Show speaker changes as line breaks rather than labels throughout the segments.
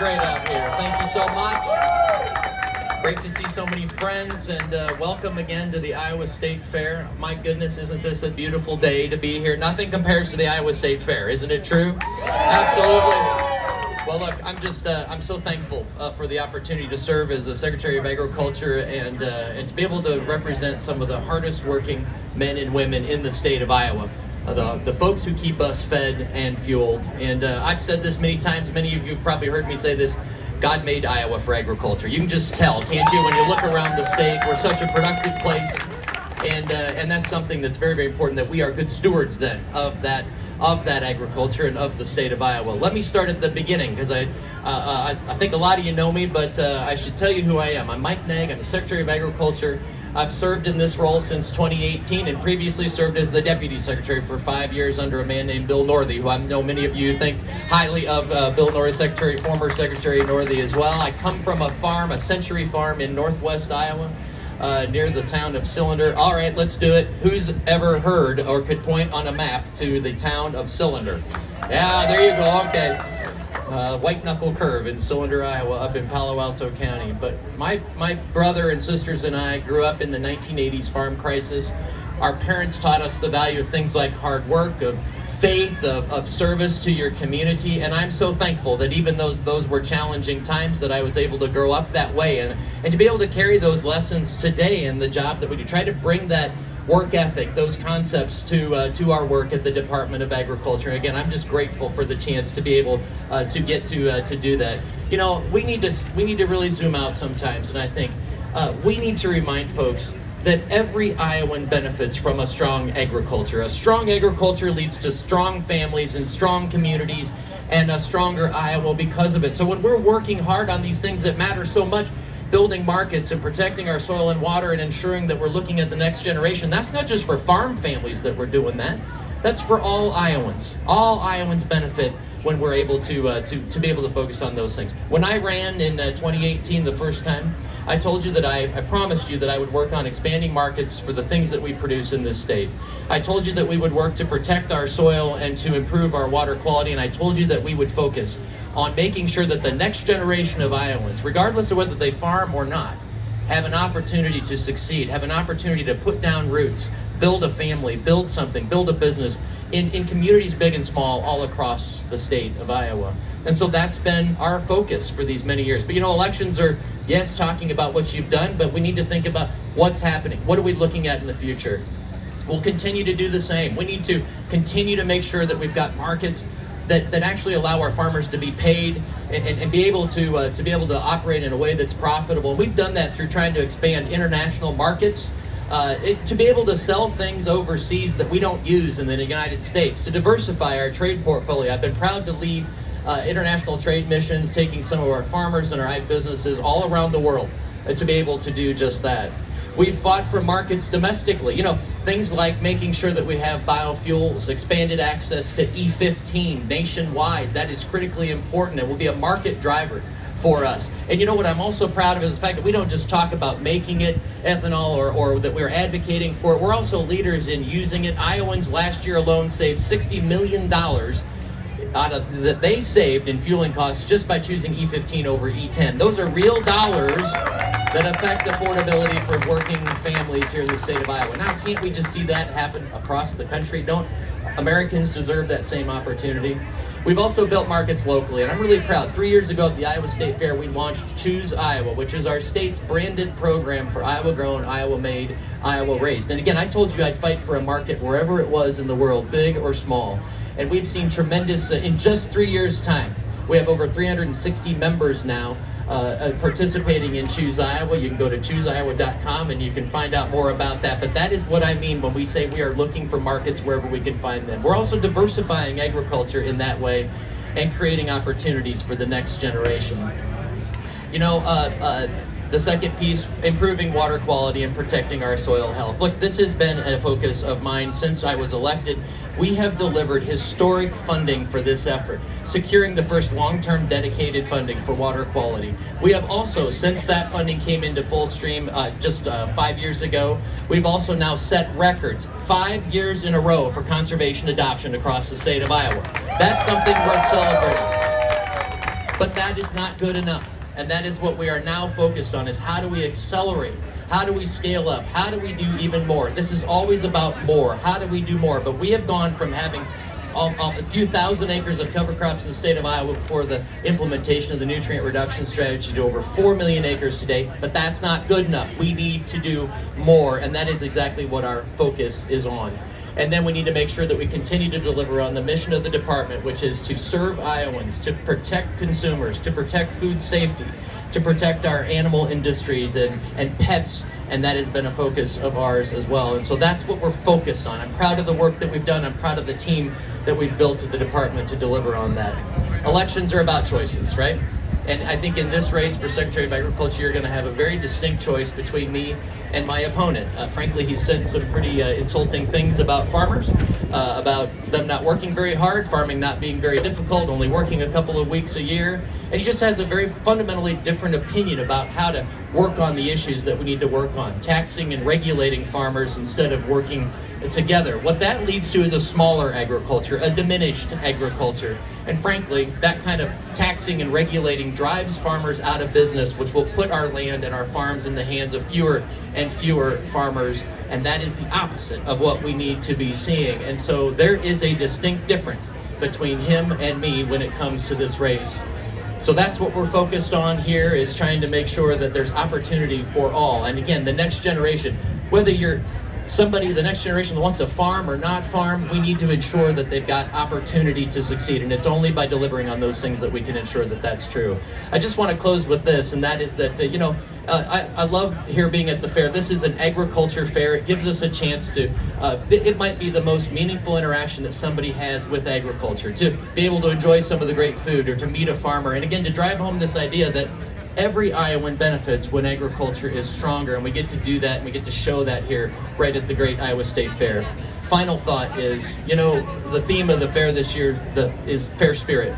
great out here. Thank you so much. Great to see so many friends, and welcome again to the Iowa State Fair. My goodness, isn't this a beautiful day to be here? Nothing compares to the Iowa State Fair, isn't it true? Absolutely. Well, look, I'm so thankful for the opportunity to serve as the Secretary of Agriculture and to be able to represent some of the hardest working men and women in the state of Iowa. The folks who keep us fed and fueled. And I've said this many times, many of you have probably heard me say this, God made Iowa for agriculture. You can just tell, can't you, when you look around the state, we're such a productive place. And that's something that's very, very important, that we are good stewards then of that agriculture and of the state of Iowa. Let me start at the beginning, because I think a lot of you know me, but I should tell you who I am. I'm Mike Naig. I'm the Secretary of Agriculture. I've served in this role since 2018 and previously served as the Deputy Secretary for 5 years under a man named Bill Northey, who I know many of you think highly of. Bill Northey, former Secretary Northey as well. I come from a farm, a Century Farm in northwest Iowa, near the town of Cylinder. All right, let's do it. Who's ever heard or could point on a map to the town of Cylinder? Yeah, there you go, okay. White Knuckle Curve in Cylinder, Iowa, up in Palo Alto County. But my brother and sisters and I grew up in the 1980s farm crisis. Our parents taught us the value of things like hard work, of faith, of service to your community, and I'm so thankful that even those were challenging times, that I was able to grow up that way and to be able to carry those lessons today in the job that we do. Try to bring that work ethic, those concepts to our work at the Department of Agriculture. Again, I'm just grateful for the chance to be able to get to do that. You know, we need to really zoom out sometimes, and I think we need to remind folks that every Iowan benefits from a strong agriculture. A strong agriculture leads to strong families and strong communities and a stronger Iowa because of it. So when we're working hard on these things that matter so much, building markets and protecting our soil and water and ensuring that we're looking at the next generation, that's not just for farm families that we're doing that. That's for all Iowans. All Iowans benefit when we're able to be able to focus on those things. When I ran in 2018 the first time, I told you that I promised you that I would work on expanding markets for the things that we produce in this state. I told you that we would work to protect our soil and to improve our water quality, and I told you that we would focus on making sure that the next generation of Iowans, regardless of whether they farm or not, have an opportunity to succeed, have an opportunity to put down roots, build a family, build something, build a business in communities big and small all across the state of Iowa. And so that's been our focus for these many years. But you know, elections are, yes, talking about what you've done, but we need to think about what's happening. What are we looking at in the future? We'll continue to do the same. We need to continue to make sure that we've got markets that actually allow our farmers to be paid and be able to operate in a way that's profitable. And we've done that through trying to expand international markets, to be able to sell things overseas that we don't use in the United States, to diversify our trade portfolio. I've been proud to lead international trade missions, taking some of our farmers and our ag businesses all around the world to be able to do just that. We've fought for markets domestically, you know, things like making sure that we have biofuels, expanded access to E15 nationwide. That is critically important. It will be a market driver for us. And you know what I'm also proud of is the fact that we don't just talk about making it ethanol or that we're advocating for it. We're also leaders in using it. Iowans last year alone saved $60 million that they saved in fueling costs just by choosing E15 over E10. Those are real dollars that affect affordability for working families here in the state of Iowa. Now, can't we just see that happen across the country? Don't Americans deserve that same opportunity? We've also built markets locally, and I'm really proud. 3 years ago at the Iowa State Fair, we launched Choose Iowa, which is our state's branded program for Iowa grown, Iowa made, Iowa raised. And again, I told you I'd fight for a market wherever it was in the world, big or small. And we've seen tremendous, in just 3 years' time, we have over 360 members now participating in Choose Iowa. You can go to chooseiowa.com and you can find out more about that. But that is what I mean when we say we are looking for markets wherever we can find them. We're also diversifying agriculture in that way and creating opportunities for the next generation. You know, the second piece, improving water quality and protecting our soil health. Look, this has been a focus of mine since I was elected. We have delivered historic funding for this effort, securing the first long-term dedicated funding for water quality. We have also, since that funding came into full stream just 5 years ago, we've also now set records 5 years in a row for conservation adoption across the state of Iowa. That's something worth celebrating. But that is not good enough. And that is what we are now focused on, is how do we accelerate? How do we scale up? How do we do even more? This is always about more. How do we do more? But we have gone from having a few thousand acres of cover crops in the state of Iowa before the implementation of the nutrient reduction strategy to over 4 million acres today, but that's not good enough. We need to do more, and that is exactly what our focus is on. And then we need to make sure that we continue to deliver on the mission of the department, which is to serve Iowans, to protect consumers, to protect food safety, to protect our animal industries and pets, and that has been a focus of ours as well. And so that's what we're focused on. I'm proud of the work that we've done. I'm proud of the team that we've built at the department to deliver on that. Elections are about choices, right? And I think in this race for Secretary of Agriculture, you're going to have a very distinct choice between me and my opponent. Frankly, he said some pretty insulting things about farmers, about them not working very hard, farming not being very difficult, only working a couple of weeks a year. And he just has a very fundamentally different opinion about how to work on the issues that we need to work on, taxing and regulating farmers instead of working together. What that leads to is a smaller agriculture, a diminished agriculture. And frankly, that kind of taxing and regulating drives farmers out of business, which will put our land and our farms in the hands of fewer and fewer farmers. And that is the opposite of what we need to be seeing. And so there is a distinct difference between him and me when it comes to this race. So that's what we're focused on here, is trying to make sure that there's opportunity for all. And again, the next generation, whether you're somebody, the next generation that wants to farm or not farm, we need to ensure that they've got opportunity to succeed. And it's only by delivering on those things that we can ensure that that's true. I just want to close with this, and that is that, I love here being at the fair. This is an agriculture fair. It gives us a chance to, it might be the most meaningful interaction that somebody has with agriculture, to be able to enjoy some of the great food or to meet a farmer. And again, to drive home this idea that every Iowan benefits when agriculture is stronger, and we get to do that, and we get to show that here right at the great Iowa State Fair. Final thought is, the theme of the fair this year is fair spirit.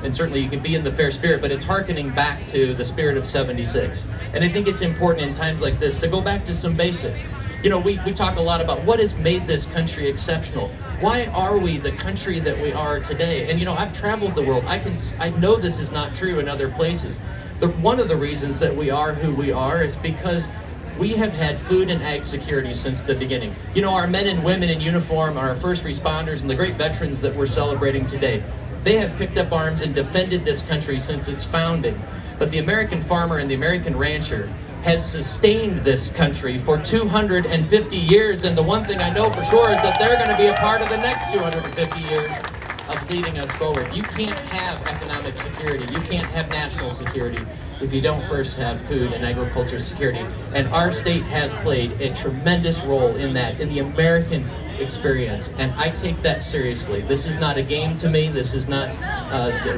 And certainly you can be in the fair spirit, but it's hearkening back to the spirit of '76. And I think it's important in times like this to go back to some basics. We talk a lot about what has made this country exceptional. Why are we the country that we are today? And I've traveled the world. I know this is not true in other places. One of the reasons that we are who we are is because we have had food and ag security since the beginning. Our men and women in uniform, our first responders, and the great veterans that we're celebrating today, they have picked up arms and defended this country since its founding. But the American farmer and the American rancher has sustained this country for 250 years. And the one thing I know for sure is that they're going to be a part of the next 250 years of leading us forward. You can't have economic security, you can't have national security if you don't first have food and agriculture security. And our state has played a tremendous role in that, in the American experience, and I take that seriously. This is not a game to me. This is not,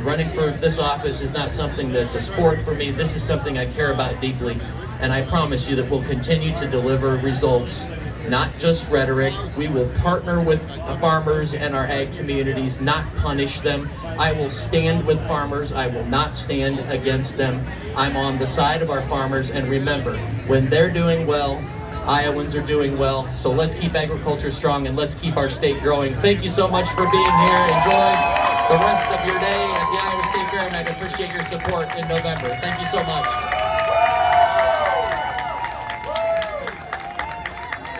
running for this office is not something that's a sport for me. This is something I care about deeply, and I promise you that we'll continue to deliver results, not just rhetoric. We will partner with farmers and our ag communities, not punish them. I will stand with farmers. I will not stand against them. I'm on the side of our farmers, and remember, when they're doing well, Iowans are doing well. So let's keep agriculture strong and let's keep our state growing. Thank you so much for being here. Enjoy the rest of your day at the Iowa State Fair, and I appreciate your support in November. Thank you so much.